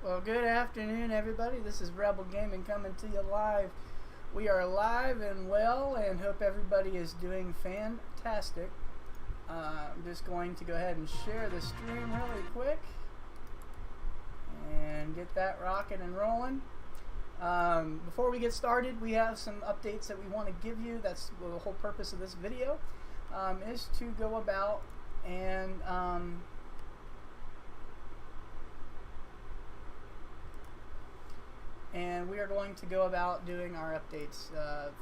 Well, good afternoon, everybody. This is Rebel Gaming coming to you live. We are live and well, and hope everybody is doing fantastic. I'm just going to go ahead and share the stream really quick and get that rocking and rolling. Before we get started, we have some updates that we want to give you. That's the whole purpose of this video, is to go about and we are going to go about doing our updates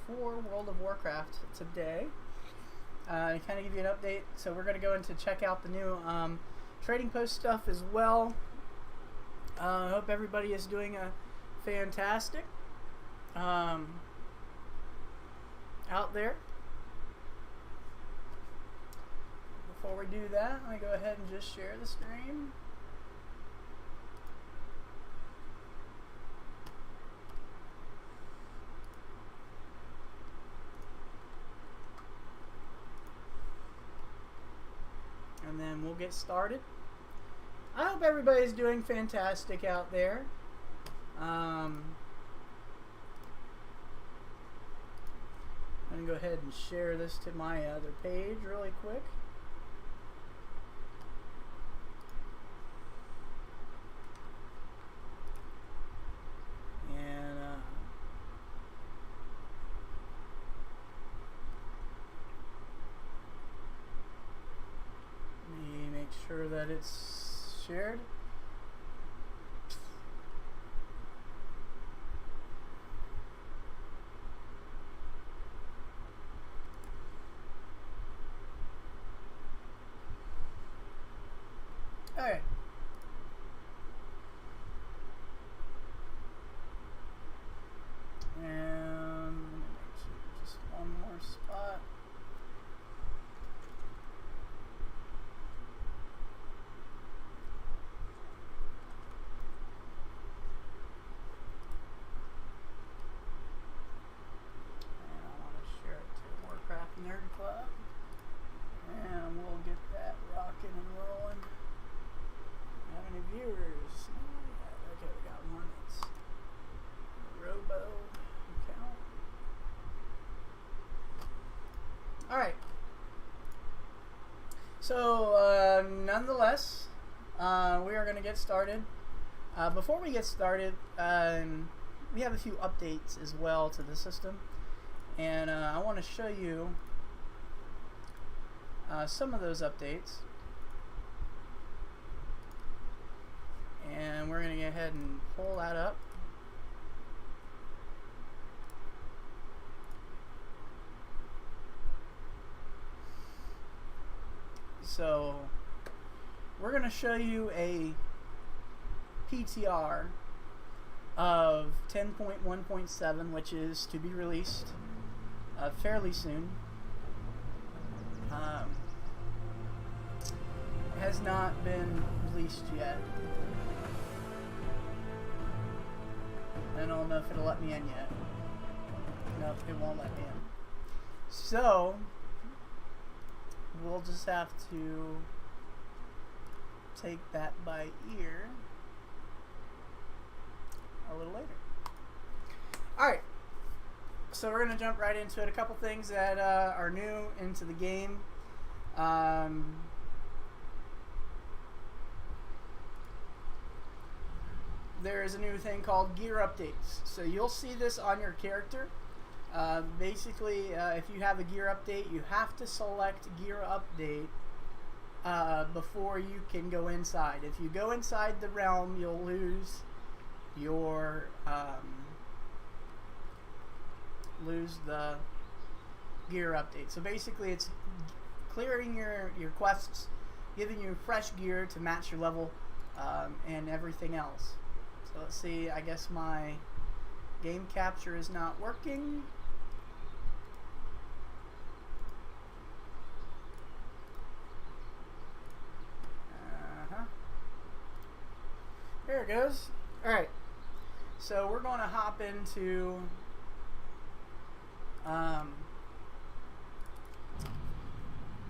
for World of Warcraft today. To kind of give you an update, so we're going to go into check out the new trading post stuff as well. I hope everybody is doing fantastic out there. Before we do that, let me go ahead and just share the stream. And then we'll get started. I hope everybody's doing fantastic out there. I'm going to go ahead and share this to my other page really quick. And let me make sure that it's shared. Alright. And let me make sure just one more spot. And I want to share it to Warcraft Nerd Club. And we'll get that rocking and rolling. How many viewers? Okay, we got one. It's Robo account. Alright. So, nonetheless, we are going to get started. Before we get started, we have a few updates as well to the system. And I want to show you some of those updates. And we're going to go ahead and pull that up. So we're going to show you a PTR of 10.1.7, which is to be released fairly soon. It has not been released yet. I don't know if it'll let me in yet. Nope, it won't let me in. So, we'll just have to take that by ear a little later. Alright, so we're going to jump right into it. A couple things that are new into the game. There is a new thing called gear updates. So you'll see this on your character. Basically, if you have a gear update, you have to select gear update before you can go inside. If you go inside the realm, you'll lose your lose the gear update. So basically, it's clearing your quests, giving you fresh gear to match your level, and everything else. So let's see, I guess my game capture is not working. There it goes. Alright, so we're going to hop into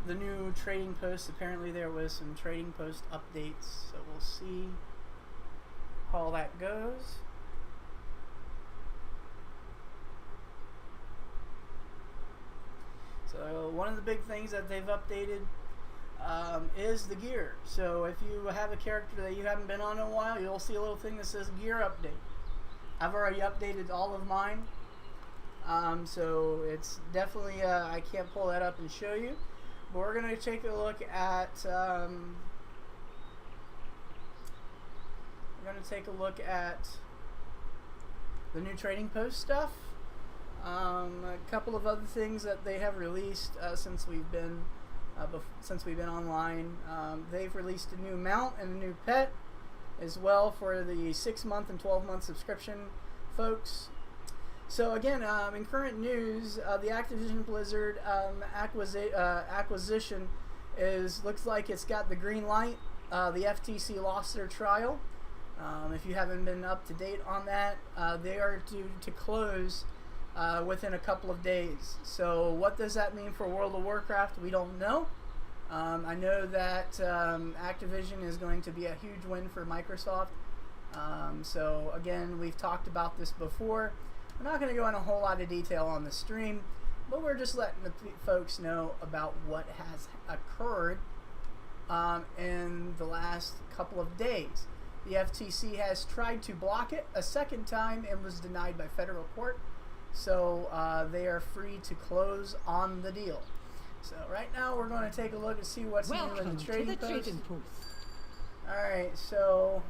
the new trading posts. Apparently there was some trading post updates, so we'll see all that goes. So one of the big things that they've updated is the gear. So if you have a character that you haven't been on in a while, you'll see a little thing that says gear update. I've already updated all of mine. So it's definitely, I can't pull that up and show you. But we're going to take a look at, the new trading post stuff. A couple of other things that they have released since we've been online. They've released a new mount and a new pet as well for the 6-month and 12-month subscription folks. So again, in current news, the Activision Blizzard acquisition looks like it's got the green light. The FTC lost their trial. If you haven't been up to date on that, they are due to close within a couple of days. So what does that mean for World of Warcraft? We don't know. I know that Activision is going to be a huge win for Microsoft. So again, we've talked about this before. We're not going to go in a whole lot of detail on the stream, but we're just letting the folks know about what has occurred in the last couple of days. The FTC has tried to block it a second time and was denied by federal court. So they are free to close on the deal. So right now we're going to take a look and see what's new in the trading post. Alright, so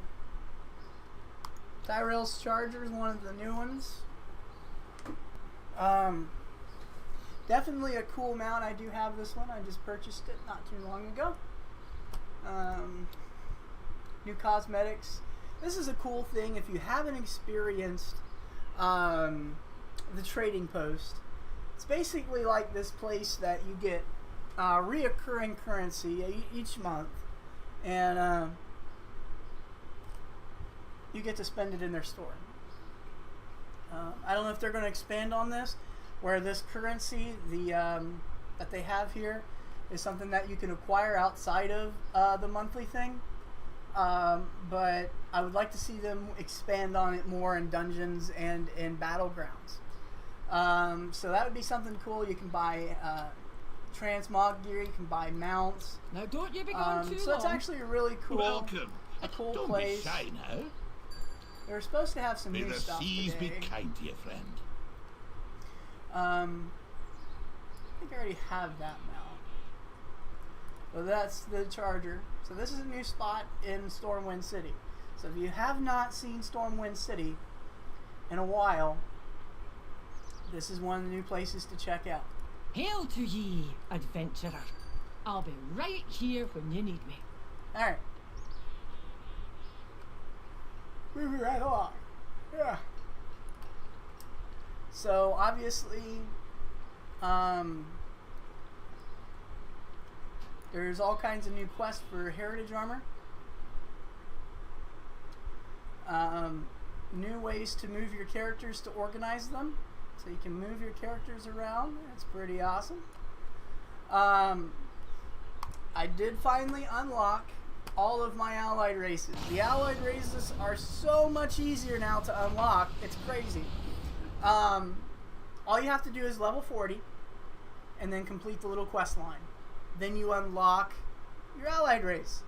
Tyrell's Charger is one of the new ones. Definitely a cool mount. I do have this one. I just purchased it not too long ago. New cosmetics. This is a cool thing. If you haven't experienced the trading post, it's basically like this place that you get reoccurring currency each month, and you get to spend it in their store. I don't know if they're going to expand on this, where this currency, that they have here, is something that you can acquire outside of the monthly thing. But I would like to see them expand on it more in dungeons and in battlegrounds. So that would be something cool. You can buy transmog gear, you can buy mounts. Now don't you be gone too so long. it's actually a really cool, Welcome. cool Don't place. be shy now. They were supposed to have some May new the stuff seas today. be kind to you, friend. I think I already have that mount. So that's the Charger. So this is a new spot in Stormwind City. So if you have not seen Stormwind City in a while, this is one of the new places to check out. Hail to ye, adventurer. I'll be right here when you need me. Alright. Moving right along. Yeah. So obviously, there's all kinds of new quests for heritage armor. New ways to move your characters to organize them. So you can move your characters around. It's pretty awesome. I did finally unlock all of my allied races. The allied races are so much easier now to unlock. It's crazy. All you have to do is level 40 and then complete the little quest line. Then you unlock your allied race.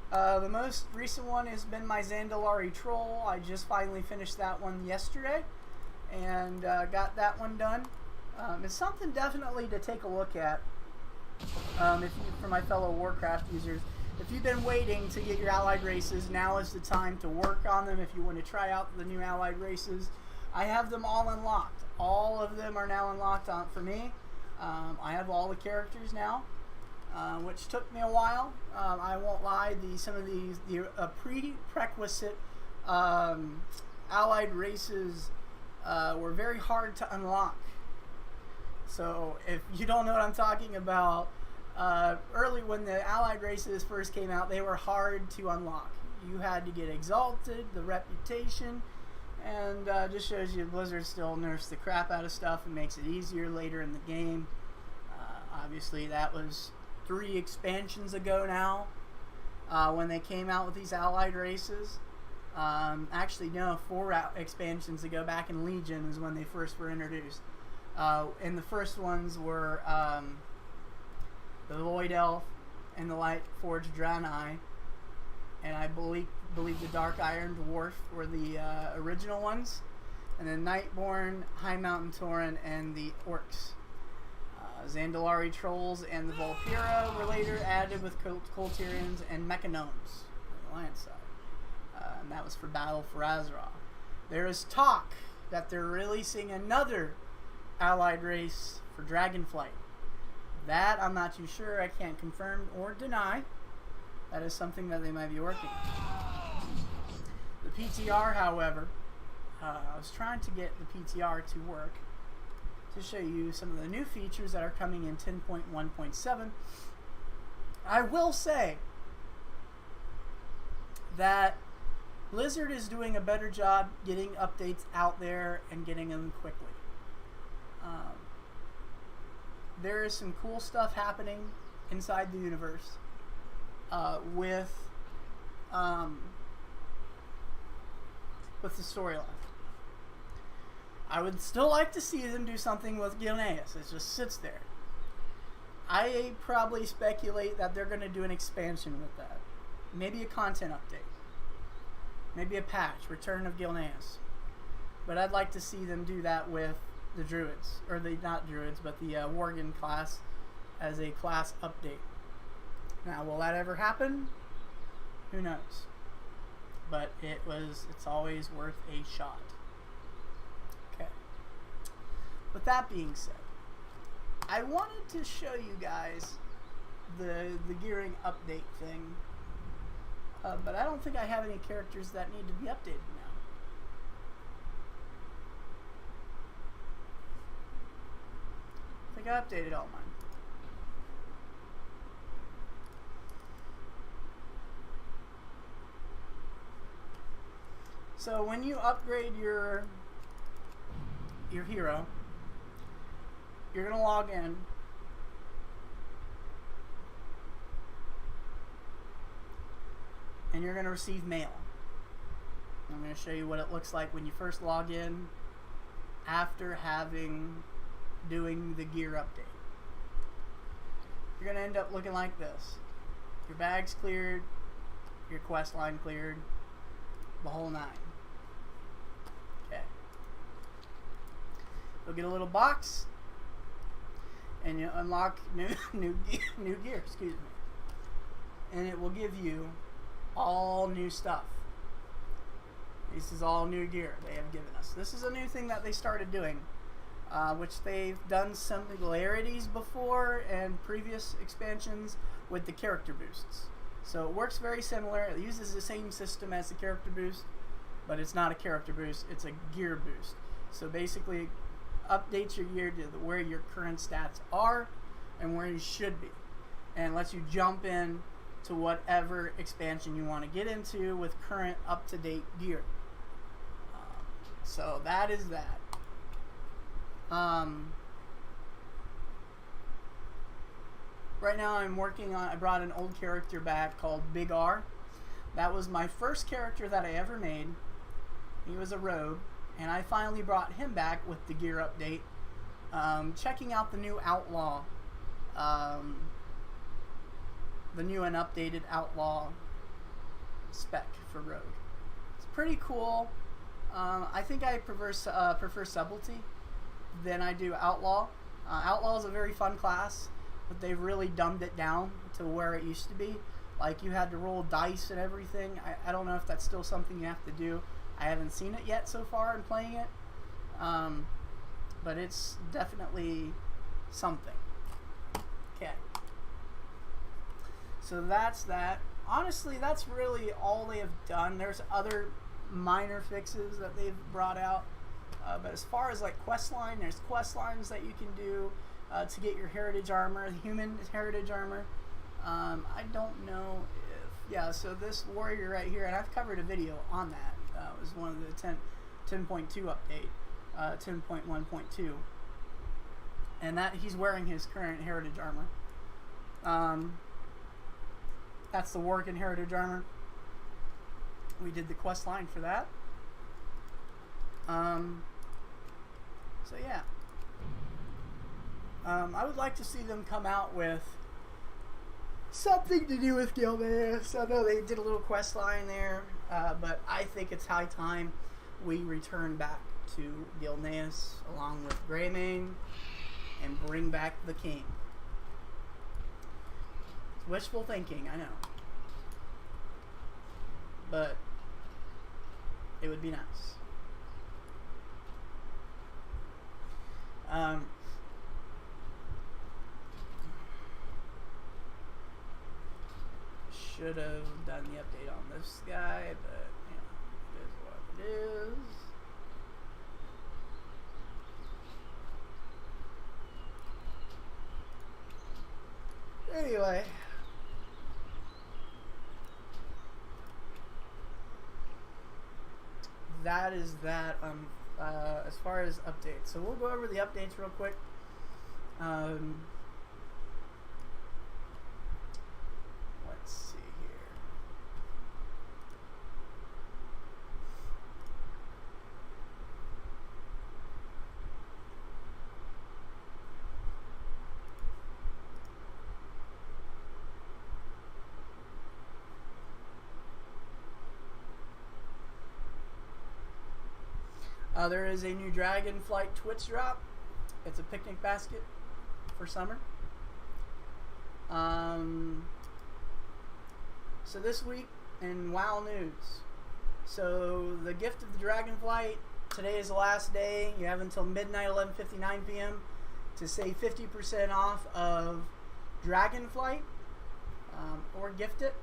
The most recent one has been my Zandalari Troll. I just finally finished that one yesterday and got that one done. It's something definitely to take a look at for my fellow Warcraft users. If you've been waiting to get your allied races, now is the time to work on them. If you want to try out the new allied races, I have them all unlocked. All of them are now unlocked for me. I have all the characters now, which took me a while. I won't lie. Some of the prerequisite allied races were very hard to unlock. So if you don't know what I'm talking about, early when the allied races first came out, they were hard to unlock. You had to get exalted, the reputation, and just shows you Blizzard still nerfs the crap out of stuff and makes it easier later in the game. Obviously that was 3 expansions ago now when they came out with these allied races. Actually, no, 4 expansions ago, back in Legion is when they first were introduced. And the first ones were the Void Elf and the Light Forged Draenei, and I believe the Dark Iron Dwarf were the original ones, and then Nightborn, High Mountain Tauren, and the Orcs. Zandalari Trolls and the Volpira were later added with Colterians and Mechanomes on the Alliance side. And that was for Battle for Azeroth. There is talk that they're releasing another allied race for Dragonflight. That I'm not too sure. I can't confirm or deny. That is something that they might be working on. The PTR, however, I was trying to get the PTR to work to show you some of the new features that are coming in 10.1.7. I will say that Blizzard is doing a better job getting updates out there and getting them quickly. There is some cool stuff happening inside the universe with the storyline. I would still like to see them do something with Gilneas. It just sits there. I probably speculate that they're going to do an expansion with that. Maybe a content update. Maybe a patch, Return of Gilneas. But I'd like to see them do that with the Druids. Or the, not Druids, but the Worgen class as a class update. Now, will that ever happen? Who knows? But it's always worth a shot. Okay. With that being said, I wanted to show you guys the gearing update thing. But I don't think I have any characters that need to be updated now. I think I updated all mine. So when you upgrade your hero, you're going to log in. And you're going to receive mail. I'm going to show you what it looks like when you first log in after doing the gear update. You're going to end up looking like this. Your bag's cleared, your quest line cleared, the whole 9. Okay. You'll get a little box and you unlock new gear, excuse me. And it will give you all new stuff. This is all new gear they have given us. This is a new thing that they started doing, which they've done similarities before and previous expansions with the character boosts. So it works very similar. It uses the same system as the character boost, but it's not a character boost, it's a gear boost. So basically updates your gear to where your current stats are and where you should be, and lets you jump in to whatever expansion you want to get into with current up-to-date gear. So that is that. Right now I'm working on, I brought an old character back called Big R. That was my first character that I ever made. He was a rogue, and I finally brought him back with the gear update. Checking out the new Outlaw, the new and updated Outlaw spec for rogue. It's pretty cool. I think I prefer Subtlety than I do Outlaw. Outlaw is a very fun class, but they've really dumbed it down to where it used to be. Like, you had to roll dice and everything. I don't know if that's still something you have to do. I haven't seen it yet so far in playing it. But it's definitely something. Okay. So that's that. Honestly, that's really all they have done. There's other minor fixes that they've brought out. But as far as like quest line, there's quest lines that you can do to get your heritage armor, the human heritage armor. I don't know if, yeah, so this warrior right here, and I've covered a video on that. It was one of the 10.2 update, 10.1.2. And that he's wearing his current heritage armor. That's the Worgen heritage armor. we did the quest line for that. So yeah. I would like to see them come out with something to do with Gilneas. I know they did a little quest line there, but I think it's high time we return back to Gilneas along with Greymane and bring back the king. It's wishful thinking, I know. But it would be nice. Should have done the update on this guy, but you know, it is what it is. Anyway. That is that as far as updates. So we'll go over the updates real quick. Let's see here. There is a new Dragonflight Twitch drop. It's a picnic basket for summer. So this week in WoW news. So the gift of the Dragonflight, today is the last day. You have until midnight, 11:59 p.m. to save 50% off of Dragonflight or gift it.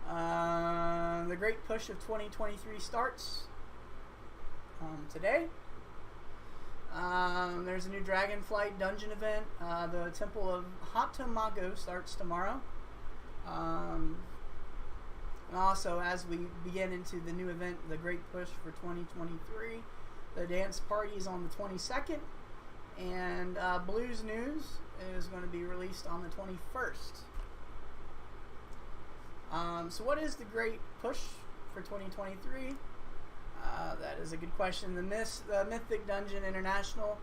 The Great Push of 2023 starts today. There's a new Dragonflight dungeon event. The Temple of Hatamago starts tomorrow. And also, as we begin into the new event, the Great Push for 2023, the dance party is on the 22nd, and Blues News is going to be released on the 21st. So what is the Great Push for 2023? That is a good question. The Mythic Dungeon International,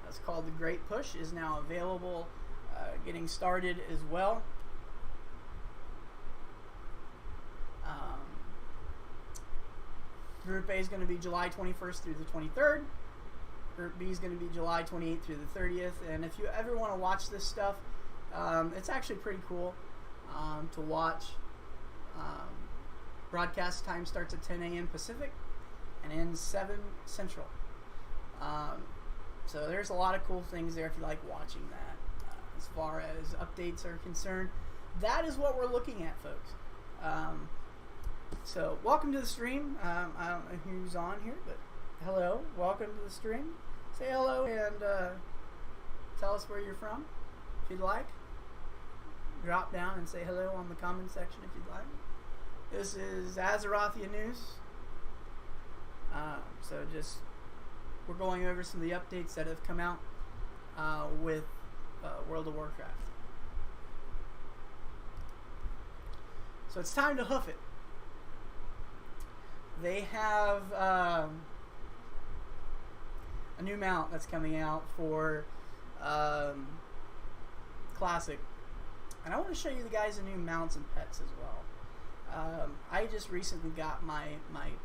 that's called the Great Push, is now available, getting started as well. Group A is going to be July 21st through the 23rd. Group B is going to be July 28th through the 30th. And if you ever want to watch this stuff, it's actually pretty cool to watch. Broadcast time starts at 10 a.m. Pacific and ends 7 Central. So there's a lot of cool things there if you like watching that. As far as updates are concerned, that is what we're looking at, folks. So welcome to the stream. I don't know who's on here, but hello, welcome to the stream. Say hello and tell us where you're from if you'd like. Drop down and say hello on the comment section if you'd like. This is Azerothia News. So just, we're going over some of the updates that have come out with World of Warcraft. So it's time to hoof it. They have a new mount that's coming out for Classic. And I want to show you the guys the new mounts and pets as well. I just recently got my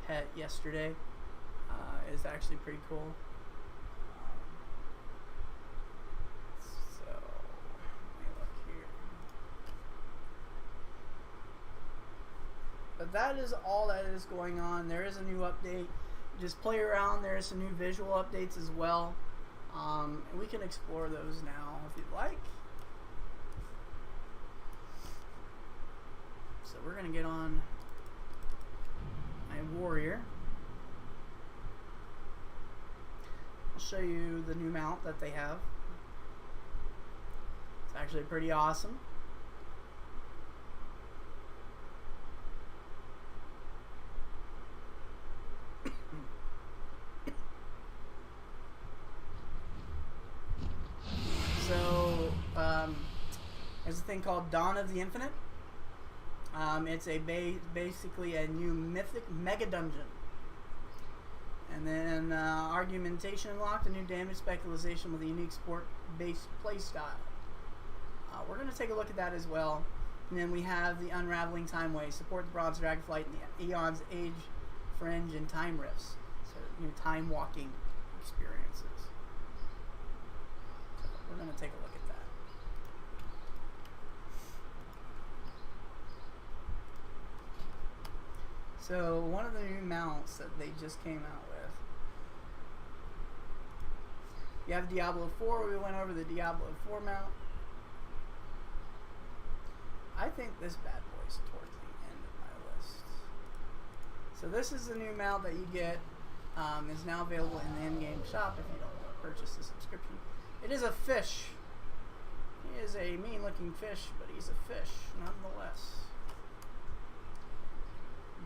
pet yesterday. It's actually pretty cool. So, let me look here. But that is all that is going on. There is a new update. Just play around. There's some new visual updates as well. And we can explore those now if you'd like. So we're going to get on my warrior. I'll show you the new mount that they have. It's actually pretty awesome. So, there's a thing called Dawn of the Infinite. It's a basically a new mythic mega dungeon. And then argumentation unlocked, a new damage specialization with a unique sport-based playstyle. We're going to take a look at that as well. And then we have the Unraveling Time Way. Support the Bronze Dragonflight and the Eon's Age, Fringe, and Time Rifts. So new time walking experiences. So we're going to take a look at that. So one of the new mounts that they just came out with. You have Diablo 4. We went over the Diablo 4 mount. I think this bad boy's towards the end of my list. So this is the new mount that you get. Is now available in the in-game shop if you don't want to purchase the subscription. It is a fish. He is a mean-looking fish, but he's a fish nonetheless.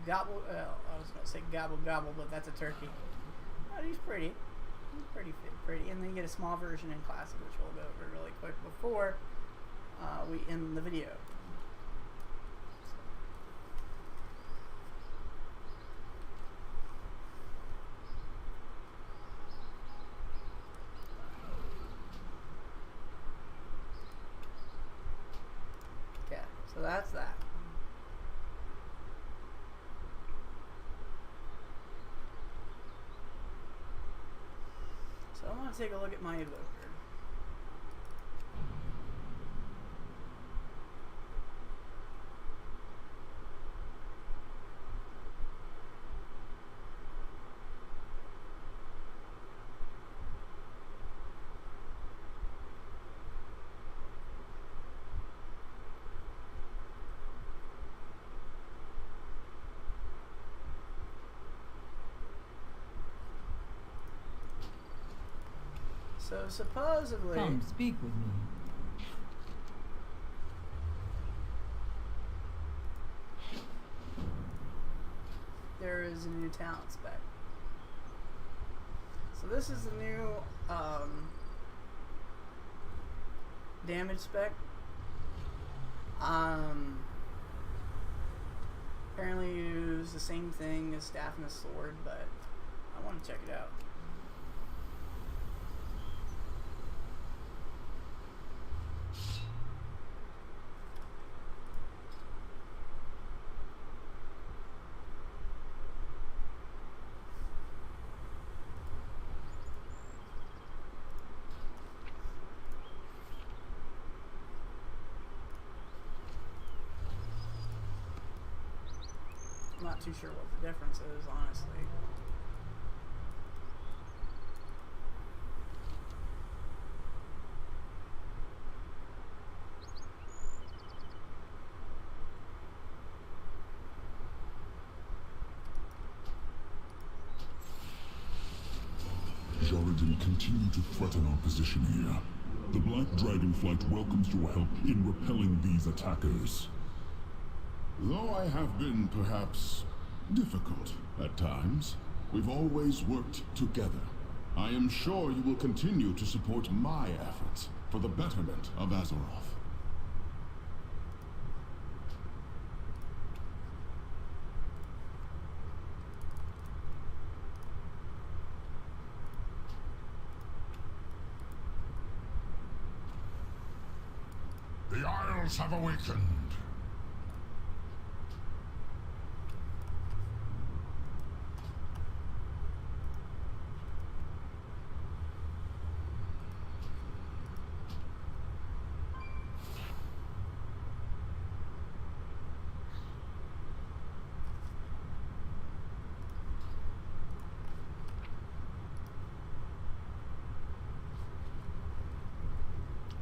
Gobble. I was going to say gobble gobble, but that's a turkey. Oh, he's pretty. He's pretty pretty. And then you get a small version in classic, which we'll go over really quick before we end the video. Okay, so that's that. So I want to take a look at my evoker. So supposedly, Come speak with me. there is a new talent spec. So this is the new damage spec. Apparently use the same thing as staff and the sword, but I want to check it out. I'm not too sure what the difference is, honestly. Jaredin continue to threaten our position here. The Black Dragonflight welcomes your help in repelling these attackers. Though I have been, perhaps, difficult at times, we've always worked together. I am sure you will continue to support my efforts for the betterment of Azeroth. The Isles have awakened.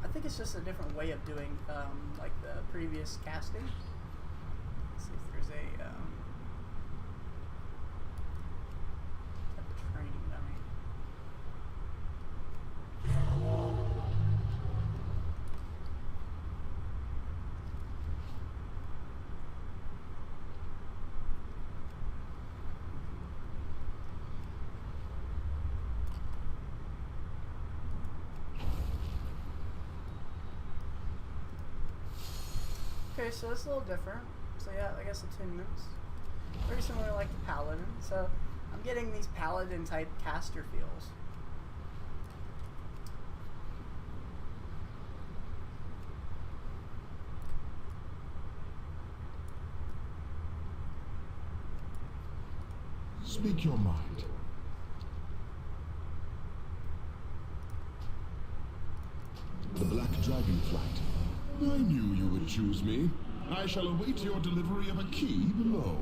I think it's just a different way of doing like the previous casting. Let's see if there's a type of training dummy. Okay, so it's a little different. So yeah, I guess attunements. Very similar like the Paladin. So I'm getting these Paladin type caster feels. Speak your mind. The Black Dragonflight. I knew you would choose me. I shall await your delivery of a key below.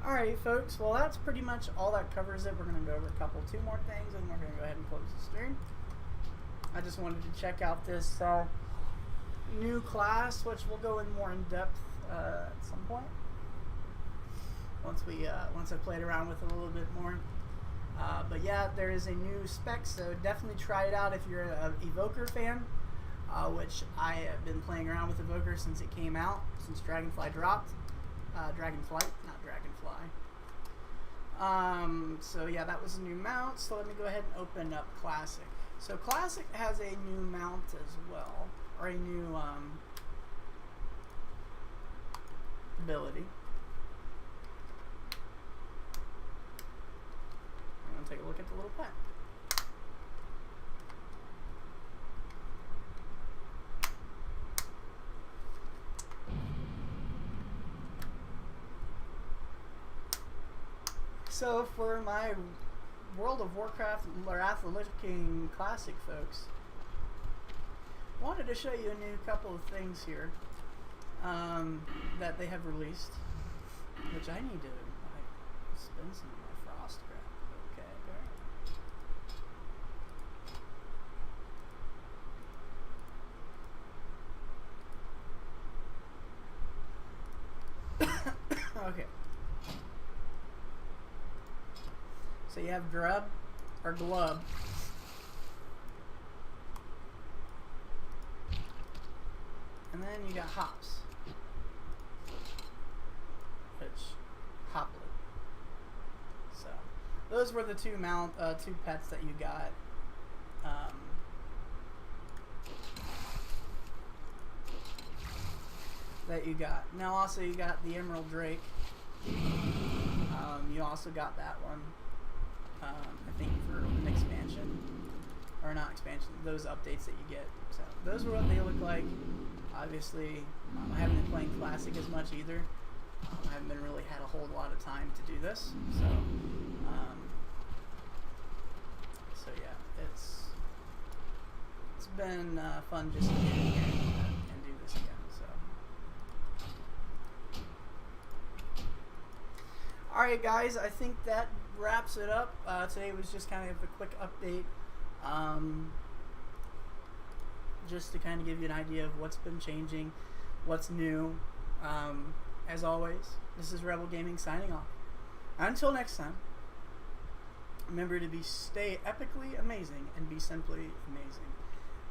Alright folks, well that's pretty much all that covers it. We're going to go over two more things and we're going to go ahead and close the stream. I just wanted to check out this new class, which we'll go in more in depth at some point. Once I played around with it a little bit more. But yeah, there is a new spec, so definitely try it out if you're an Evoker fan, which I have been playing around with Evoker since it came out, since Dragonfly dropped. Dragonflight, not Dragonfly. So yeah, that was a new mount. So let me go ahead and open up Classic. So Classic has a new mount as well, or a new ability. I'm gonna take a look at the little pen. So for my World of Warcraft Wrath of the Lich King Classic folks, wanted to show you a new couple of things here that they have released, which I need to spend some of my frost crap. Okay. Okay. So you have Grub, or Glub. And then you got Hops. Which, Hoplet. So, those were the two pets that you got. Now also you got the Emerald Drake. You also got that one. I think for an expansion, or not expansion, those updates that you get. So those are what they look like. Obviously, I haven't been playing Classic as much either. I haven't been really had a whole lot of time to do this. So, so yeah, it's been fun just to get in here and do this again. So, all right, guys, I think that wraps it up. Today was just kind of a quick update, just to kind of give you an idea of what's been changing, what's new. As always, this is Rebel Gaming signing off. Until next time, remember to stay epically amazing and be simply amazing.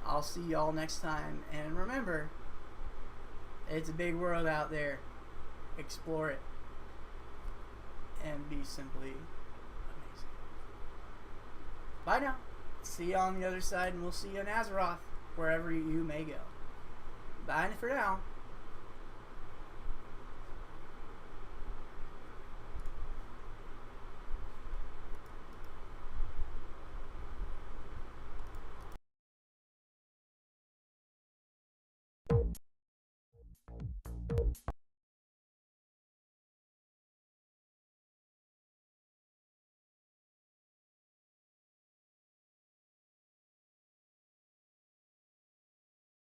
I'll see y'all next time, and remember, it's a big world out there. Explore it and be simply amazing. Bye now. See you on the other side, and we'll see you in Azeroth. wherever you may go. Bye for now.